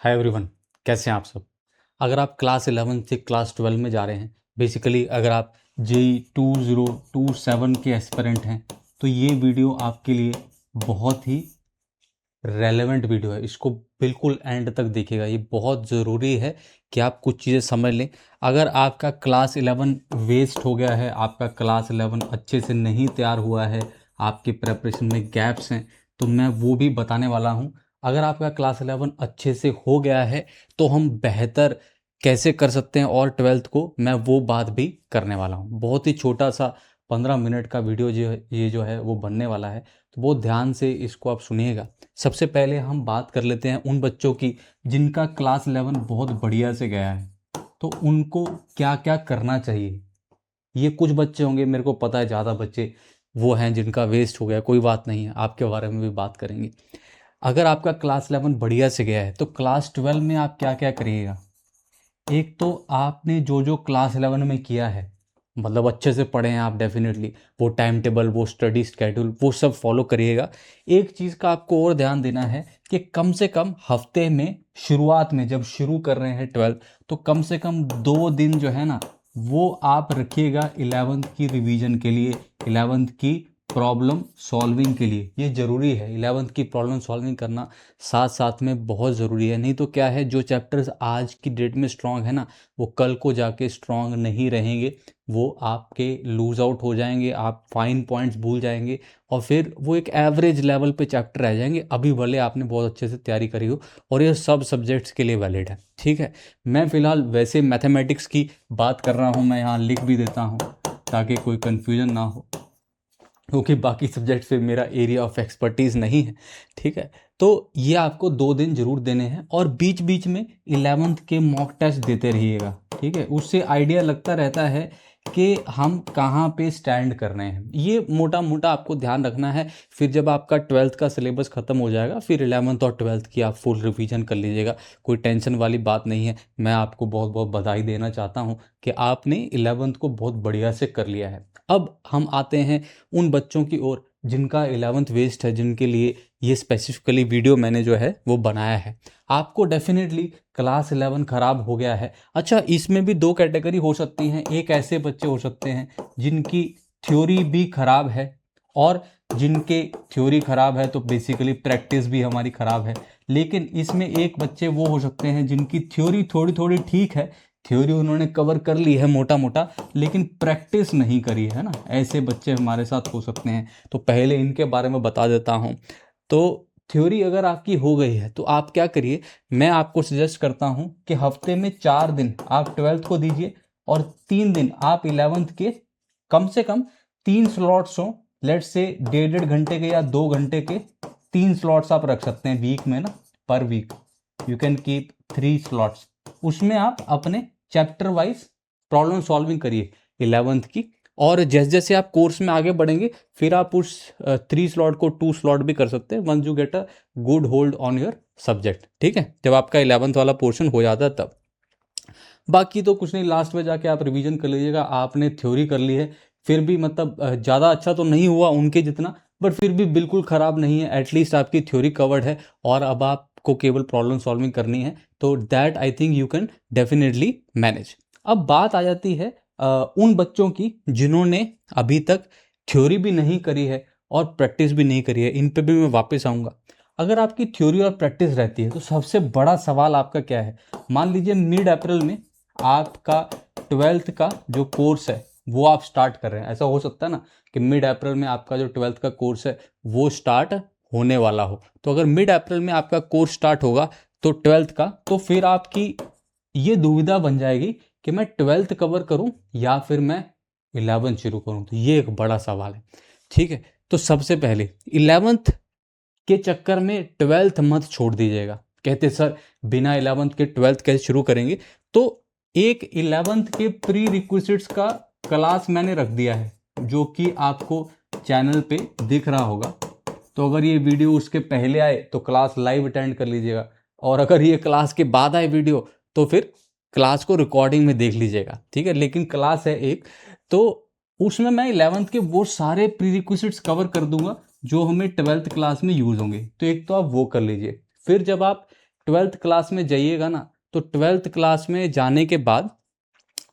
Hi everyone, कैसे हैं आप सब। अगर आप क्लास 11 से क्लास 12 में जा रहे हैं, बेसिकली अगर आप जेई 2027 के एस्पिरेंट हैं, तो ये वीडियो आपके लिए बहुत ही रेलेवेंट वीडियो है। इसको बिल्कुल एंड तक देखिएगा, ये बहुत ज़रूरी है कि आप कुछ चीज़ें समझ लें। अगर आपका क्लास 11 वेस्ट हो गया है, आपका क्लास 11 अच्छे से नहीं तैयार हुआ है, आपकी प्रेपरेशन में गैप्स हैं, तो मैं वो भी बताने वाला हूँ। अगर आपका क्लास 11 अच्छे से हो गया है तो हम बेहतर कैसे कर सकते हैं और 12th को मैं वो बात भी करने वाला हूँ। बहुत ही छोटा सा 15 मिनट का वीडियो ये जो है वो बनने वाला है, तो बहुत ध्यान से इसको आप सुनिएगा। सबसे पहले हम बात कर लेते हैं उन बच्चों की जिनका क्लास 11 बहुत बढ़िया से गया है, तो उनको क्या क्या करना चाहिए। ये कुछ बच्चे होंगे, मेरे को पता है ज़्यादा बच्चे वो हैं जिनका वेस्ट हो गया, कोई बात नहीं है, आपके बारे में भी बात करेंगे। अगर आपका क्लास 11 बढ़िया से गया है तो क्लास 12 में आप क्या क्या करिएगा। एक तो आपने जो जो क्लास 11 में किया है, मतलब अच्छे से पढ़े हैं आप, डेफिनेटली वो टाइम टेबल, वो स्टडी स्केड्यूल, वो सब फॉलो करिएगा। एक चीज़ का आपको और ध्यान देना है कि कम से कम हफ्ते में शुरुआत में जब शुरू कर रहे हैं 12, तो कम से कम 2 दिन जो है ना, वो आप रखिएगा 11th की रिवीजन के लिए, 11th की प्रॉब्लम सॉल्विंग के लिए। ये ज़रूरी है, 11th की प्रॉब्लम सॉल्विंग करना साथ साथ में बहुत ज़रूरी है। नहीं तो क्या है, जो चैप्टर्स आज की डेट में स्ट्रांग है ना, वो कल को जाके स्ट्रांग नहीं रहेंगे, वो आपके लूज आउट हो जाएंगे, आप फाइन पॉइंट्स भूल जाएंगे और फिर वो एक एवरेज लेवल पे चैप्टर रह जाएंगे, अभी भले आपने बहुत अच्छे से तैयारी करी हो। और ये सब सब्जेक्ट्स के लिए वैलिड है, ठीक है। मैं फ़िलहाल वैसे मैथमेटिक्स की बात कर रहा हूँ, मैं यहाँ लिख भी देता हूँ ताकि कोई कन्फ्यूजन ना हो, क्योंकि बाकी सब्जेक्ट से मेरा एरिया ऑफ एक्सपर्टीज़ नहीं है, ठीक है। तो ये आपको 2 दिन जरूर देने हैं और बीच बीच में 11th के मॉक टेस्ट देते रहिएगा, ठीक है। उससे आइडिया लगता रहता है कि हम कहाँ पे स्टैंड कर रहे हैं। ये मोटा मोटा आपको ध्यान रखना है। फिर जब आपका 12th का सिलेबस ख़त्म हो जाएगा, फिर 11th और 12th की आप फुल रिवीजन कर लीजिएगा, कोई टेंशन वाली बात नहीं है। मैं आपको बहुत बहुत बधाई देना चाहता हूँ कि आपने 11th को बहुत बढ़िया से कर लिया है। अब हम आते हैं उन बच्चों की ओर जिनका 11th वेस्ट है, जिनके लिए ये स्पेसिफिकली वीडियो मैंने जो है वो बनाया है। आपको डेफिनेटली क्लास 11 ख़राब हो गया है। अच्छा, इसमें भी 2 कैटेगरी हो सकती हैं। एक ऐसे बच्चे हो सकते हैं जिनकी थ्योरी भी ख़राब है, और जिनके थ्योरी ख़राब है तो बेसिकली प्रैक्टिस भी हमारी ख़राब है। लेकिन इसमें एक बच्चे वो हो सकते हैं जिनकी थ्योरी थोड़ी थोड़ी ठीक है, थ्योरी उन्होंने कवर कर ली है मोटा मोटा, लेकिन प्रैक्टिस नहीं करी है ना, ऐसे बच्चे हमारे साथ हो सकते हैं। तो पहले इनके बारे में बता देता हूँ। तो थ्योरी अगर आपकी हो गई है तो आप क्या करिए, मैं आपको सजेस्ट करता हूँ कि हफ्ते में 4 दिन आप 12th को दीजिए और 3 दिन आप 11th के। कम से कम 3 स्लॉट्स हों, लेट्स से 1.5 घंटे के या 2 घंटे के 3 स्लॉट्स आप रख सकते हैं वीक में ना, per week you can keep 3 slots. उसमें आप अपने चैप्टर वाइज प्रॉब्लम सॉल्विंग करिए 11th की। और जैसे जैसे आप कोर्स में आगे बढ़ेंगे, फिर आप उस 3 स्लॉट को 2 स्लॉट भी कर सकते हैं, once you get a good hold on your subject, ठीक है, जब आपका 11th वाला पोर्शन हो जाता है तब। बाकी तो कुछ नहीं, लास्ट में जाके आप रिवीजन कर लीजिएगा। आपने थ्योरी कर ली है, फिर भी मतलब ज़्यादा अच्छा तो नहीं हुआ उनके जितना, बट फिर भी बिल्कुल ख़राब नहीं है। एटलीस्ट आपकी थ्योरी कवर्ड है और अब आपको केवल प्रॉब्लम सॉल्विंग करनी है, तो that I think you can definitely manage. अब बात आ जाती है उन बच्चों की जिन्होंने अभी तक थ्योरी भी नहीं करी है और प्रैक्टिस भी नहीं करी है। इन पे भी मैं वापस आऊँगा। अगर आपकी थ्योरी और प्रैक्टिस रहती है तो सबसे बड़ा सवाल आपका क्या है। मान लीजिए मिड अप्रैल में आपका 12th का जो कोर्स है वो आप स्टार्ट कर रहे हैं। ऐसा हो सकता है ना कि मिड अप्रैल में आपका जो 12th का कोर्स है वो स्टार्ट होने वाला हो। तो अगर मिड अप्रैल में आपका कोर्स स्टार्ट होगा तो 12th का, तो फिर आपकी ये दुविधा बन जाएगी कि मैं 12th कवर करूं या फिर मैं 11th शुरू करूं। तो ये एक बड़ा सवाल है, ठीक है। तो सबसे पहले 11th के चक्कर में 12th मत छोड़ दीजिएगा। कहते सर बिना 11th के 12th कैसे शुरू करेंगे, तो एक 11th के प्री रिक्विजिट्स का क्लास मैंने रख दिया है जो कि आपको चैनल पे दिख रहा होगा। तो अगर ये वीडियो उसके पहले आए तो क्लास लाइव अटेंड कर लीजिएगा, और अगर ये क्लास के बाद आए वीडियो तो फिर क्लास को रिकॉर्डिंग में देख लीजिएगा, ठीक है। लेकिन क्लास है एक, तो उसमें मैं 11th के वो सारे प्री रिक्विजिट्स कवर कर दूंगा जो हमें 12th क्लास में यूज़ होंगे। तो एक तो आप वो कर लीजिए। फिर जब आप ट्वेल्थ क्लास में जाइएगा ना, तो ट्वेल्थ क्लास में जाने के बाद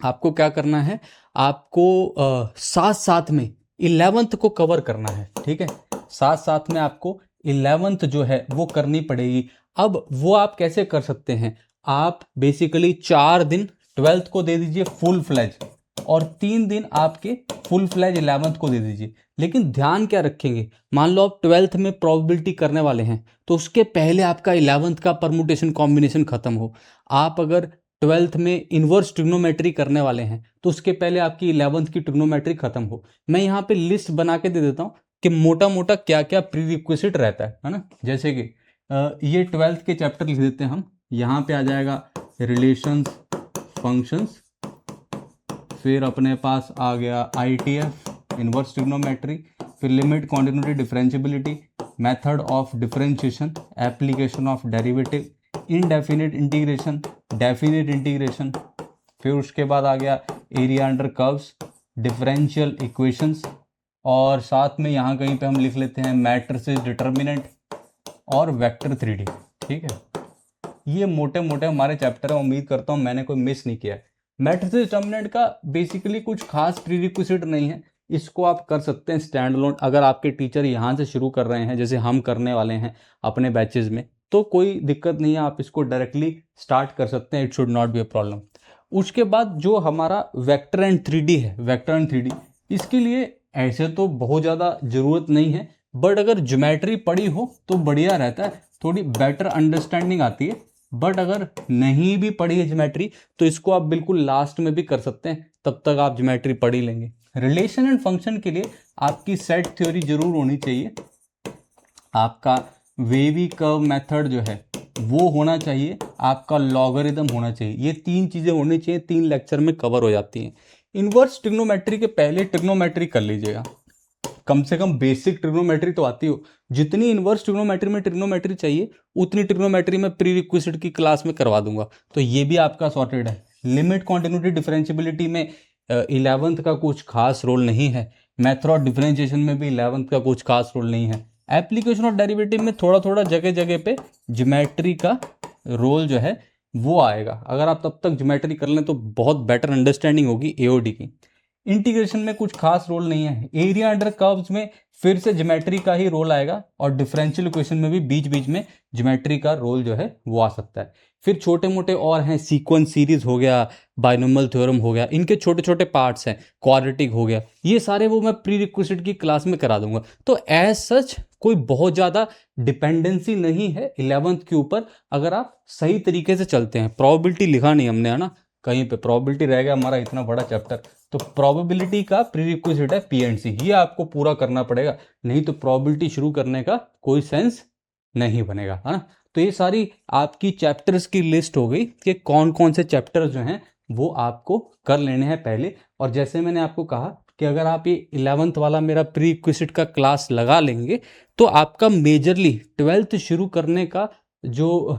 आपको क्या करना है, आपको साथ साथ में 11th को कवर करना है, ठीक है। साथ साथ में आपको 11th जो है वो करनी पड़ेगी। अब वो आप कैसे कर सकते हैं, आप बेसिकली 4 दिन 12th को दे दीजिए फुल फ्लैज, और 3 दिन आपके फुल फ्लैज 11th को दे दीजिए। लेकिन ध्यान क्या रखेंगे, मान लो आप 12th में प्रोबेबिलिटी करने वाले हैं, तो उसके पहले आपका 11th का परमुटेशन कॉम्बिनेशन खत्म हो। आप अगर 12th में इन्वर्स ट्रिग्नोमेट्री करने वाले हैं, तो उसके पहले आपकी 11th की ट्रिग्नोमेट्री खत्म हो। मैं यहाँ पे लिस्ट बना के दे देता हूँ कि मोटा मोटा क्या क्या प्रीरिक्विजिट रहता है ना। जैसे कि ये 12th के चैप्टर लिख देते हैं हम। यहाँ पे आ जाएगा रिलेशंस, फंक्शंस, फिर अपने पास आ गया ITF इन्वर्स ट्रिग्नोमेट्री, फिर limit, continuity, differentiability, method of differentiation, application of derivative, indefinite integration, definite integration, फिर उसके बाद आ गया area under curves, differential equations, और साथ में यहाँ कहीं पे हम लिख लेते हैं मैट्रिसेस डिटर्मिनेंट और वेक्टर 3D, ठीक है। ये मोटे मोटे हमारे चैप्टर है, उम्मीद करता हूँ मैंने कोई मिस नहीं किया है। मैट्रिसेस डिटर्मिनेंट का बेसिकली कुछ खास प्रीरिक्विजिट नहीं है, इसको आप कर सकते हैं स्टैंड अलोन। अगर आपके टीचर यहाँ से शुरू कर रहे हैं जैसे हम करने वाले हैं अपने बैचेज में, तो कोई दिक्कत नहीं है, आप इसको डायरेक्टली स्टार्ट कर सकते हैं, it should not be a problem. उसके बाद जो हमारा वेक्टर एंड 3D है, वेक्टर एंड 3D, इसके लिए ऐसे तो बहुत ज़्यादा ज़रूरत नहीं है, बट अगर ज्योमेट्री पढ़ी हो तो बढ़िया रहता है, थोड़ी बेटर अंडरस्टैंडिंग आती है। बट अगर नहीं भी पढ़ी है ज्योमेट्री, तो इसको आप बिल्कुल लास्ट में भी कर सकते हैं, तब तक आप ज्योमेट्री पढ़ ही लेंगे। रिलेशन एंड फंक्शन के लिए आपकी सेट थ्योरी जरूर होनी चाहिए, आपका वेवी कर्व मेथड जो है वो होना चाहिए, आपका लॉगरिदम होना चाहिए। ये 3 चीज़ें होनी चाहिए, 3 लेक्चर में कवर हो जाती हैं। इन्वर्स ट्रिग्नोमेट्री के पहले ट्रिग्नोमेट्री कर लीजिएगा, कम से कम बेसिक ट्रिग्नोमेट्री तो आती हो। जितनी इन्वर्स ट्रिग्नोमेट्री में ट्रिग्नोमेट्री चाहिए, उतनी ट्रिग्नोमेट्री में प्रीरिक्विजिट की क्लास में करवा दूंगा, तो ये भी आपका सॉर्टेड है। लिमिट, कॉन्टिन्यूटी, डिफरेंशियबिलिटी में 11th का कुछ खास रोल नहीं है। मेथड ऑफ डिफरेंशिएशन में भी 11th का कुछ खास रोल नहीं है। एप्लीकेशन ऑफ डेरिवेटिव में थोड़ा थोड़ा जगह जगह पे ज्योमेट्री का रोल जो है वो आएगा। अगर आप तब तक ज्योमेट्री कर लें तो बहुत बेटर अंडरस्टैंडिंग होगी AOD की। इंटीग्रेशन में कुछ खास रोल नहीं है। एरिया अंडर कर्व्स में फिर से ज्योमेट्री का ही रोल आएगा, और डिफरेंशियल इक्वेशन में भी बीच बीच में ज्योमेट्री का रोल जो है वो आ सकता है। फिर छोटे मोटे और हैं, सीक्वेंस सीरीज हो गया, बाइनोमियल थ्योरम हो गया, इनके छोटे छोटे पार्ट्स हैं, क्वाड्रेटिक हो गया, ये सारे वो मैं प्री रिक्विजिट की क्लास में करा दूंगा। तो एज सच कोई बहुत ज़्यादा डिपेंडेंसी नहीं है 11th के ऊपर, अगर आप सही तरीके से चलते हैं। प्रोबेबिलिटी लिखा नहीं हमने, है ना, कहीं पे प्रोबेबिलिटी रह गया हमारा इतना बड़ा चैप्टर। तो प्रोबेबिलिटी का प्रीरिक्विजिट है PNC, ये आपको पूरा करना पड़ेगा, नहीं तो प्रोबेबिलिटी शुरू करने का कोई सेंस नहीं बनेगा, है ना। तो ये सारी आपकी चैप्टर्स की लिस्ट हो गई कि कौन कौन से चैप्टर्स जो हैं वो आपको कर लेने हैं पहले। और जैसे मैंने आपको कहा कि अगर आप ये 11th वाला मेरा प्रीरिक्विजिट का क्लास लगा लेंगे, तो आपका मेजरली 12th शुरू करने का जो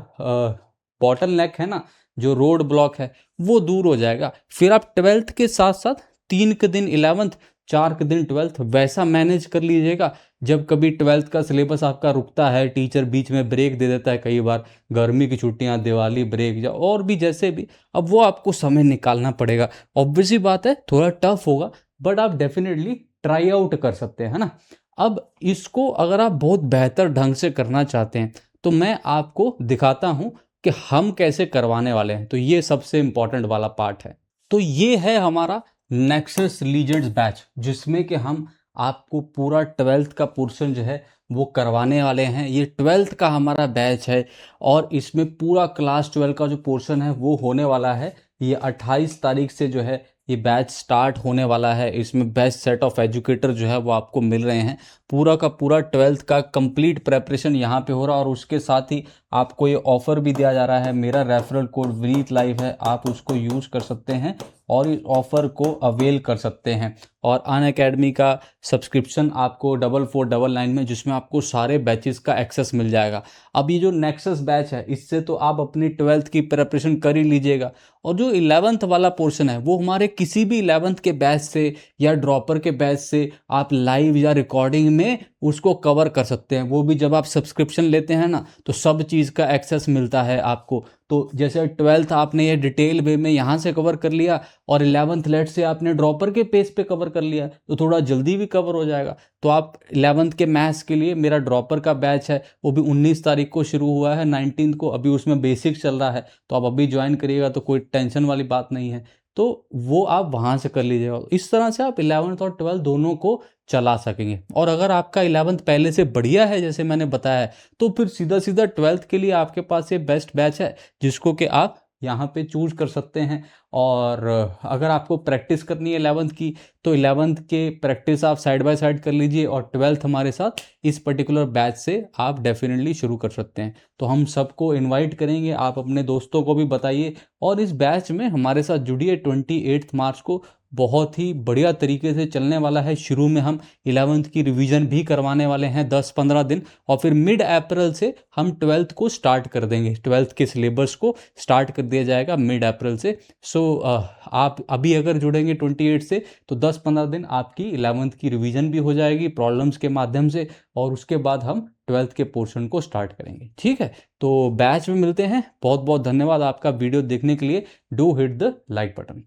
बॉटल नेक है ना, जो रोड ब्लॉक है, वो दूर हो जाएगा। फिर आप 12th के साथ साथ 3 के दिन 11th, 4 के दिन 12th वैसा मैनेज कर लीजिएगा। जब कभी 12th का सिलेबस आपका रुकता है, टीचर बीच में ब्रेक दे देता है, कई बार गर्मी की छुट्टियां, दिवाली ब्रेक या और भी जैसे भी, अब वो आपको समय निकालना पड़ेगा। ऑब्वियसली बात है थोड़ा टफ होगा, बट आप डेफिनेटली ट्राई आउट कर सकते हैं, है ना। अब इसको अगर आप बहुत बेहतर ढंग से करना चाहते हैं, तो मैं आपको दिखाता हूँ कि हम कैसे करवाने वाले हैं। तो ये सबसे इंपॉर्टेंट वाला पार्ट है। तो ये है हमारा नेक्सस लीजेंड्स बैच, जिसमें कि हम आपको पूरा 12th का पोर्शन जो है वो करवाने वाले हैं। ये 12th का हमारा बैच है, और इसमें पूरा क्लास 12 का जो पोर्शन है वो होने वाला है। ये 28 तारीख से जो है ये बैच स्टार्ट होने वाला है। इसमें बेस्ट सेट ऑफ एजुकेटर जो है वो आपको मिल रहे हैं। पूरा का पूरा 12th का कंप्लीट प्रेपरेशन यहाँ पे हो रहा है, और उसके साथ ही आपको ये ऑफ़र भी दिया जा रहा है। मेरा रेफरल कोड विनीत लाइव है, आप उसको यूज़ कर सकते हैं और इस ऑफ़र को अवेल कर सकते हैं। और अनअकैडमी का सब्सक्रिप्शन आपको 4499 में, जिसमें आपको सारे बैचेस का एक्सेस मिल जाएगा। अब ये जो नेक्सस बैच है, इससे तो आप अपनी 12th की प्रिपरेशन कर ही लीजिएगा। और जो 11th वाला पोर्शन है वो हमारे किसी भी 11th के बैच से या ड्रॉपर के बैच से आप लाइव या रिकॉर्डिंग में उसको कवर कर सकते हैं। वो भी जब आप सब्सक्रिप्शन लेते हैं ना, तो सब चीज़ का एक्सेस मिलता है आपको। तो जैसे 12th आपने ये डिटेल वे में यहाँ से कवर कर लिया और 11th लेट से आपने ड्रॉपर के पेज पे कवर कर लिया, तो थोड़ा जल्दी भी कवर हो जाएगा। तो आप 11th के मैथ्स के लिए मेरा ड्रॉपर का बैच है, वो भी 19 तारीख को शुरू हुआ है, 19 को अभी उसमें बेसिक चल रहा है। तो आप अभी ज्वाइन करिएगा तो कोई टेंशन वाली बात नहीं है, तो वो आप वहाँ से कर लीजिएगा। इस तरह से आप 11th और 12th दोनों को चला सकेंगे। और अगर आपका 11th पहले से बढ़िया है जैसे मैंने बताया है, तो फिर सीधा सीधा 12th के लिए आपके पास ये बेस्ट बैच है, जिसको कि आप यहाँ पे चूज कर सकते हैं। और अगर आपको प्रैक्टिस करनी है 11th की, तो 11th के प्रैक्टिस आप साइड बाय साइड कर लीजिए, और 12th हमारे साथ इस पर्टिकुलर बैच से आप डेफिनेटली शुरू कर सकते हैं। तो हम सबको इनवाइट करेंगे, आप अपने दोस्तों को भी बताइए और इस बैच में हमारे साथ जुड़िए। 28 मार्च को बहुत ही बढ़िया तरीके से चलने वाला है। शुरू में हम 11th की रिवीजन भी करवाने वाले हैं 10-15 दिन, और फिर मिड अप्रैल से हम 12th को स्टार्ट कर देंगे। 12th के सिलेबस को स्टार्ट कर दिया जाएगा मिड अप्रैल से। सो आप अभी अगर जुड़ेंगे 28 से, तो 10-15 दिन आपकी 11th की रिवीजन भी हो जाएगी प्रॉब्लम्स के माध्यम से, और उसके बाद हम 12th के पोर्शन को स्टार्ट करेंगे। ठीक है, तो बैच में मिलते हैं। बहुत बहुत धन्यवाद आपका वीडियो देखने के लिए। Do hit the like button.